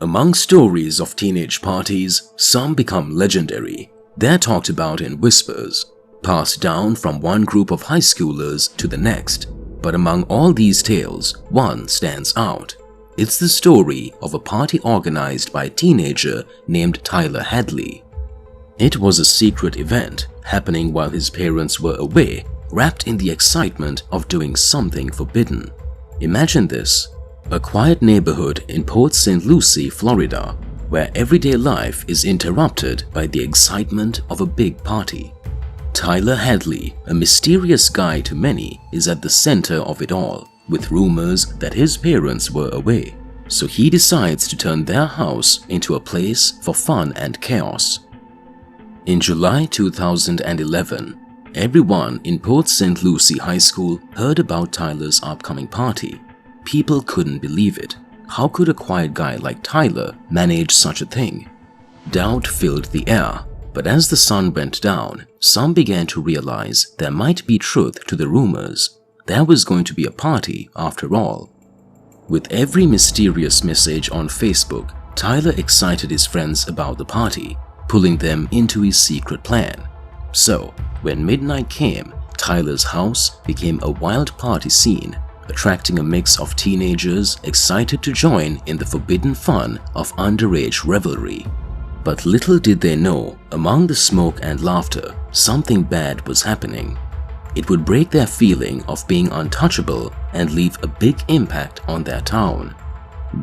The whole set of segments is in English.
Among stories of teenage parties, some become legendary. They're talked about in whispers, passed down from one group of high schoolers to the next. But among all these tales, one stands out. It's the story of a party organized by a teenager named Tyler Hadley. It was a secret event happening while his parents were away, wrapped in the excitement of doing something forbidden. Imagine this: a quiet neighborhood in Port St. Lucie, Florida, where everyday life is interrupted by the excitement of a big party. Tyler Hadley, a mysterious guy to many, is at the center of it all, with rumors that his parents were away. So he decides to turn their house into a place for fun and chaos. In July 2011, everyone in Port St. Lucie High School heard about Tyler's upcoming party. People couldn't believe it. How could a quiet guy like Tyler manage such a thing? Doubt filled the air, but as the sun went down, some began to realize there might be truth to the rumors. There was going to be a party after all. With every mysterious message on Facebook, Tyler excited his friends about the party, pulling them into his secret plan. So, when midnight came, Tyler's house became a wild party scene, attracting a mix of teenagers excited to join in the forbidden fun of underage revelry. But little did they know, among the smoke and laughter, something bad was happening. It would break their feeling of being untouchable and leave a big impact on their town.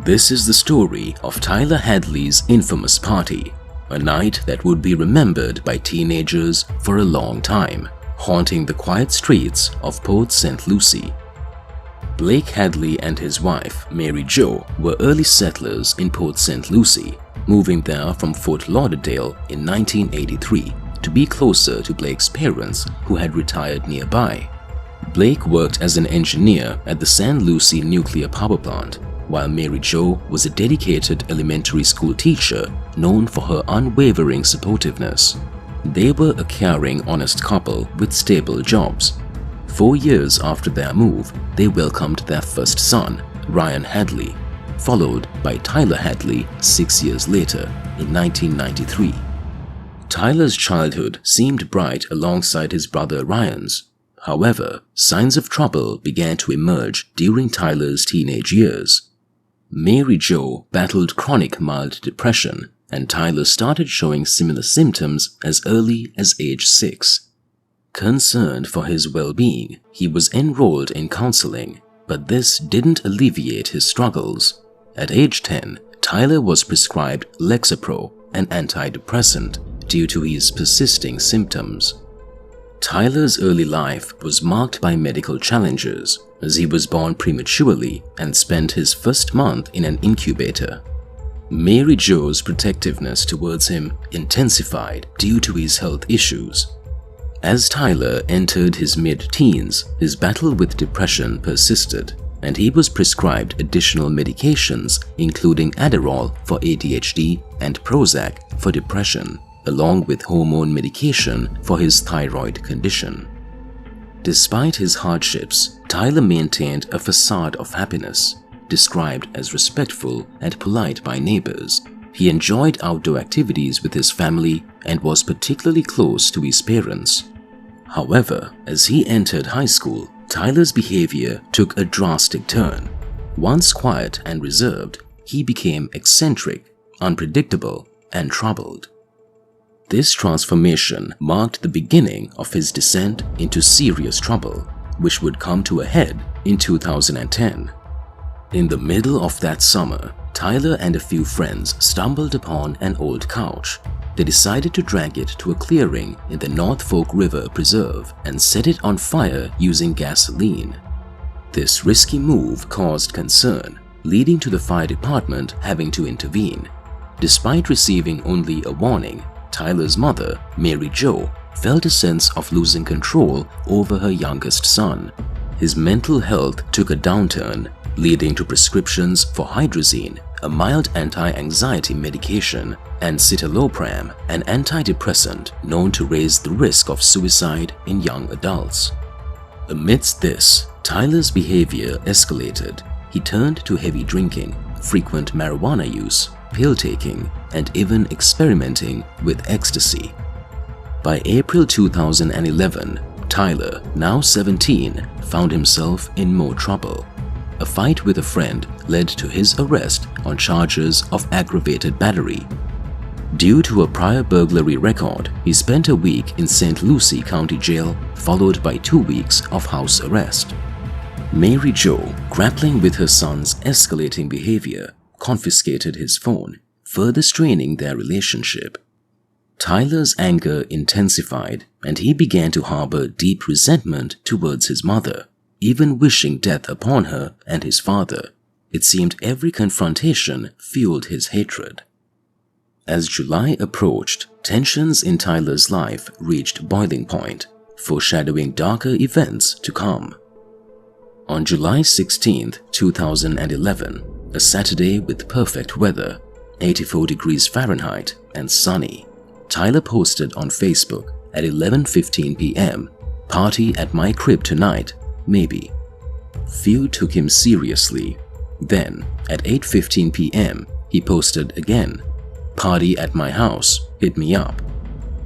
This is the story of Tyler Hadley's infamous party, a night that would be remembered by teenagers for a long time, haunting the quiet streets of Port St. Lucie. Blake Hadley and his wife, Mary Jo, were early settlers in Port St. Lucie, moving there from Fort Lauderdale in 1983 to be closer to Blake's parents, who had retired nearby. Blake worked as an engineer at the San Lucie nuclear power plant, while Mary Jo was a dedicated elementary school teacher known for her unwavering supportiveness. They were a caring, honest couple with stable jobs. 4 years after their move, they welcomed their first son, Ryan Hadley, followed by Tyler Hadley 6 years later in 1993. Tyler's childhood seemed bright alongside his brother Ryan's. However, signs of trouble began to emerge during Tyler's teenage years. Mary Jo battled chronic mild depression, and Tyler started showing similar symptoms as early as age 6. Concerned for his well-being, he was enrolled in counseling, but this didn't alleviate his struggles. At age 10, Tyler was prescribed Lexapro, an antidepressant, due to his persisting symptoms. Tyler's early life was marked by medical challenges, as he was born prematurely and spent his first month in an incubator. Mary Jo's protectiveness towards him intensified due to his health issues. As Tyler entered his mid-teens, his battle with depression persisted, and he was prescribed additional medications including Adderall for ADHD and Prozac for depression, along with hormone medication for his thyroid condition. Despite his hardships, Tyler maintained a facade of happiness, described as respectful and polite by neighbors. He enjoyed outdoor activities with his family and was particularly close to his parents. However, as he entered high school, Tyler's behavior took a drastic turn. Once quiet and reserved, he became eccentric, unpredictable, and troubled. This transformation marked the beginning of his descent into serious trouble, which would come to a head in 2010. In the middle of that summer, Tyler and a few friends stumbled upon an old couch. They decided to drag it to a clearing in the North Fork River Preserve and set it on fire using gasoline. This risky move caused concern, leading to the fire department having to intervene. Despite receiving only a warning, Tyler's mother, Mary Jo, felt a sense of losing control over her youngest son. His mental health took a downturn, leading to prescriptions for hydrazine, a mild anti-anxiety medication, and citalopram, an antidepressant known to raise the risk of suicide in young adults. Amidst this, Tyler's behavior escalated. He turned to heavy drinking, frequent marijuana use, pill-taking, and even experimenting with ecstasy. By April 2011, Tyler, now 17, found himself in more trouble. A fight with a friend led to his arrest on charges of aggravated battery. Due to a prior burglary record, he spent a week in St. Lucie County Jail, followed by 2 weeks of house arrest. Mary Jo, grappling with her son's escalating behavior, confiscated his phone, further straining their relationship. Tyler's anger intensified, and he began to harbor deep resentment towards his mother, even wishing death upon her and his father. It seemed every confrontation fueled his hatred. As July approached, tensions in Tyler's life reached boiling point, foreshadowing darker events to come. On July 16, 2011, a Saturday with perfect weather, 84 degrees Fahrenheit and sunny, Tyler posted on Facebook at 11:15 p.m., "Party at my crib tonight, maybe." Few took him seriously. Then, at 8:15 p.m., he posted again, "Party at my house, hit me up."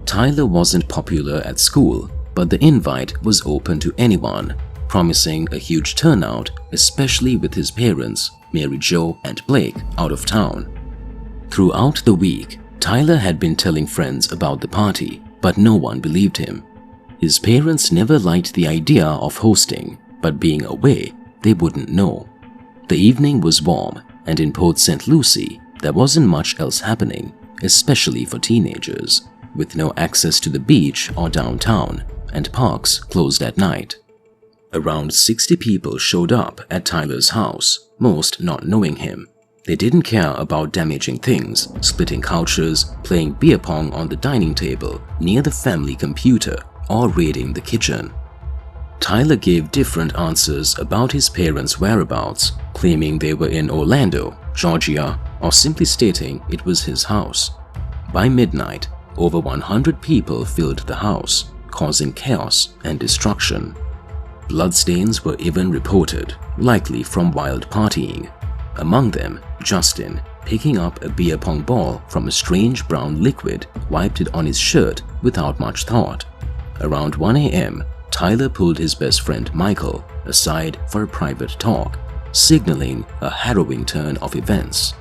Tyler wasn't popular at school, but the invite was open to anyone, promising a huge turnout, especially with his parents, Mary Jo and Blake, out of town. Throughout the week, Tyler had been telling friends about the party, but no one believed him. His parents never liked the idea of hosting, but being away, they wouldn't know. The evening was warm, and in Port St. Lucie, there wasn't much else happening, especially for teenagers, with no access to the beach or downtown, and parks closed at night. Around 60 people showed up at Tyler's house, most not knowing him. They didn't care about damaging things, splitting couches, playing beer pong on the dining table near the family computer, or raiding the kitchen. Tyler gave different answers about his parents' whereabouts, claiming they were in Orlando, Georgia, or simply stating it was his house. By midnight, over 100 people filled the house, causing chaos and destruction. Bloodstains were even reported, likely from wild partying. Among them, Justin, picking up a beer pong ball from a strange brown liquid, wiped it on his shirt without much thought. Around 1 a.m., Tyler pulled his best friend Michael aside for a private talk, signaling a harrowing turn of events.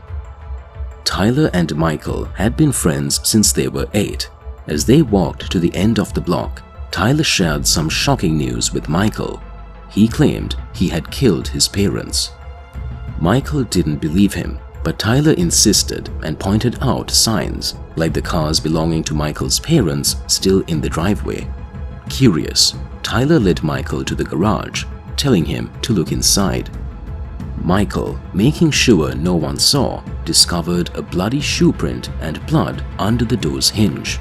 Tyler and Michael had been friends since they were 8. As they walked to the end of the block, Tyler shared some shocking news with Michael. He claimed he had killed his parents. Michael didn't believe him, but Tyler insisted and pointed out signs, like the cars belonging to Michael's parents still in the driveway. Curious, Tyler led Michael to the garage, telling him to look inside. Michael, making sure no one saw, discovered a bloody shoe print and blood under the door's hinge.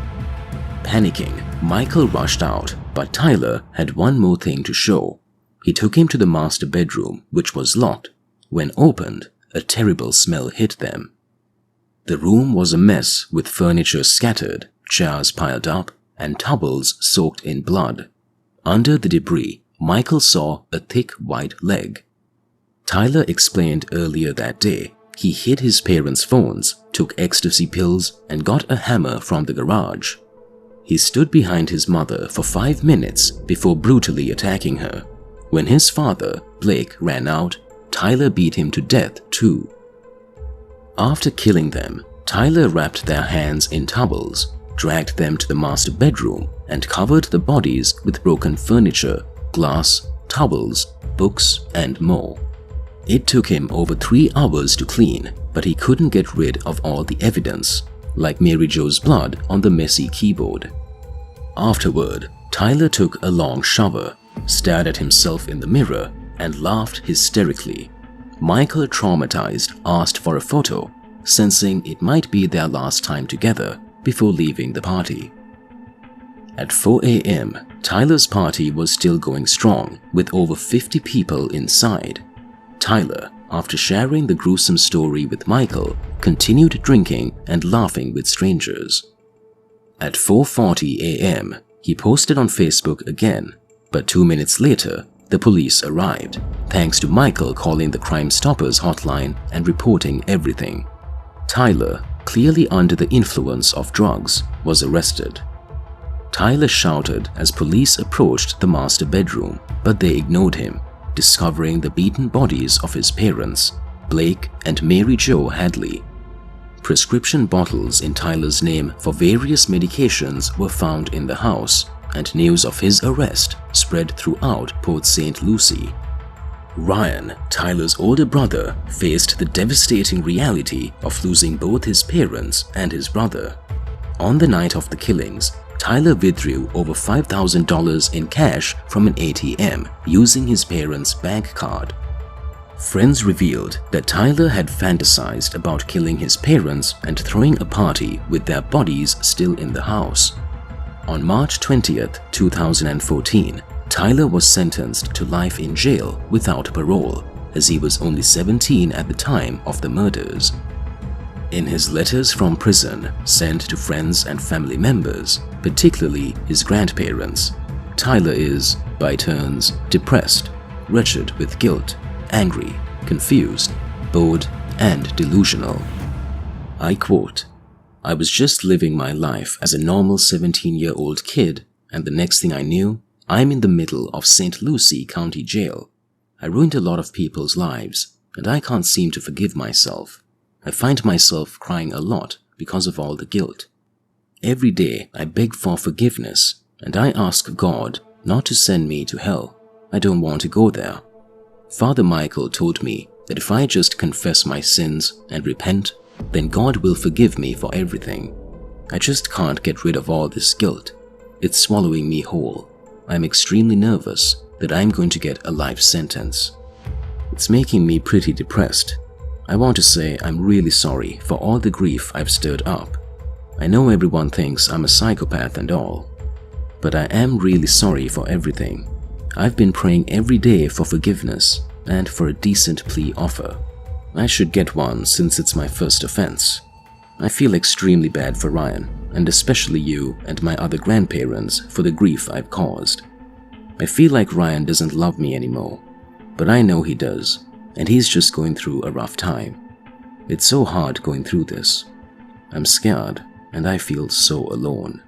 Panicking, Michael rushed out, but Tyler had one more thing to show. He took him to the master bedroom, which was locked. When opened, a terrible smell hit them. The room was a mess with furniture scattered, chairs piled up, and towels soaked in blood. Under the debris, Michael saw a thick white leg. Tyler explained earlier that day he hid his parents' phones, took ecstasy pills, and got a hammer from the garage. He stood behind his mother for 5 minutes before brutally attacking her. When his father, Blake, ran out, Tyler beat him to death too. After killing them, Tyler wrapped their hands in towels, dragged them to the master bedroom, and covered the bodies with broken furniture, glass, towels, books, and more. It took him over 3 hours to clean, but he couldn't get rid of all the evidence, like Mary Jo's blood on the messy keyboard. Afterward, Tyler took a long shower, stared at himself in the mirror, and laughed hysterically. Michael, traumatized, asked for a photo, sensing it might be their last time together before leaving the party. At 4 a.m., Tyler's party was still going strong with over 50 people inside. Tyler, after sharing the gruesome story with Michael, continued drinking and laughing with strangers. At 4:40 a.m., he posted on Facebook again, but 2 minutes later, the police arrived, thanks to Michael calling the Crime Stoppers hotline and reporting everything. Tyler, clearly under the influence of drugs, was arrested. Tyler shouted as police approached the master bedroom, but they ignored him, discovering the beaten bodies of his parents, Blake and Mary Jo Hadley. Prescription bottles in Tyler's name for various medications were found in the house, and news of his arrest spread throughout Port St. Lucie. Ryan, Tyler's older brother, faced the devastating reality of losing both his parents and his brother. On the night of the killings, Tyler withdrew over $5,000 in cash from an ATM using his parents' bank card. Friends revealed that Tyler had fantasized about killing his parents and throwing a party with their bodies still in the house. On March 20th, 2014, Tyler was sentenced to life in jail without parole, as he was only 17 at the time of the murders. In his letters from prison sent to friends and family members, particularly his grandparents, Tyler is, by turns, depressed, wretched with guilt, angry, confused, bored, and delusional. I quote, "I was just living my life as a normal 17-year-old kid, and the next thing I knew, I'm in the middle of St. Lucie County Jail. I ruined a lot of people's lives, and I can't seem to forgive myself. I find myself crying a lot because of all the guilt. Every day I beg for forgiveness, and I ask God not to send me to hell. I don't want to go there. Father Michael told me that if I just confess my sins and repent, then God will forgive me for everything. I just can't get rid of all this guilt. It's swallowing me whole. I'm extremely nervous that I'm going to get a life sentence. It's making me pretty depressed. I want to say I'm really sorry for all the grief I've stirred up. I know everyone thinks I'm a psychopath and all, but I am really sorry for everything. I've been praying every day for forgiveness and for a decent plea offer. I should get one since it's my first offense. I feel extremely bad for Ryan, and especially you and my other grandparents for the grief I've caused. I feel like Ryan doesn't love me anymore, but I know he does, and he's just going through a rough time. It's so hard going through this. I'm scared, and I feel so alone."